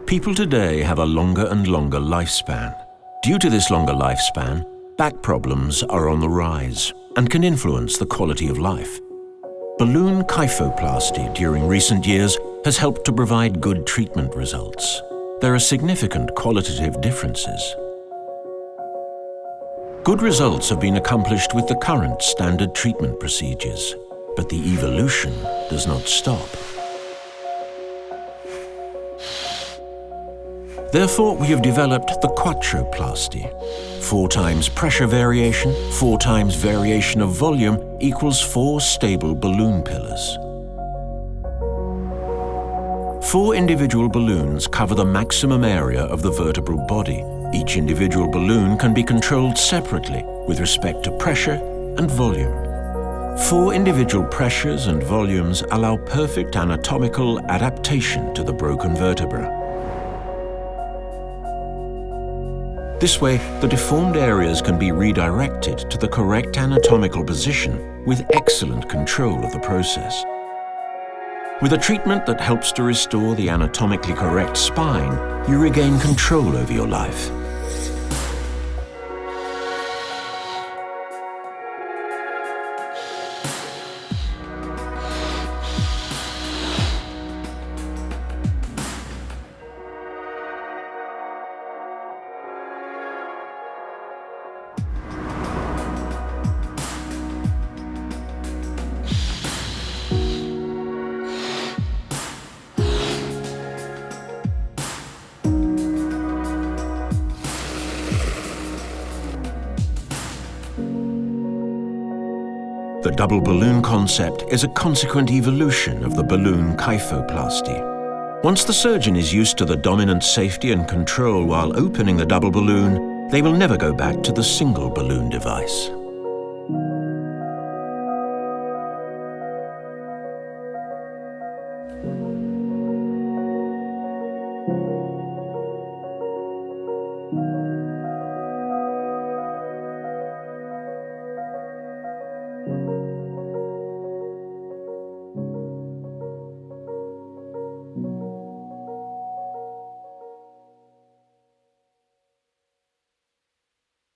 People today have a longer and longer lifespan. Due to this longer lifespan, back problems are on the rise and can influence the quality of life. Balloon kyphoplasty during recent years has helped to provide good treatment results. There are significant qualitative differences. Good results have been accomplished with the current standard treatment procedures, but the evolution does not stop. Therefore, we have developed the quadroplasty. 4 times pressure variation, 4 times variation of volume equals 4 stable balloon pillars. 4 individual balloons cover the maximum area of the vertebral body. Each individual balloon can be controlled separately with respect to pressure and volume. 4 individual pressures and volumes allow perfect anatomical adaptation to the broken vertebra. This way, the deformed areas can be redirected to the correct anatomical position with excellent control of the process. With a treatment that helps to restore the anatomically correct spine, you regain control over your life. The double balloon concept is a consequent evolution of the balloon kyphoplasty. Once the surgeon is used to the dominant safety and control while opening the double balloon, they will never go back to the single balloon device.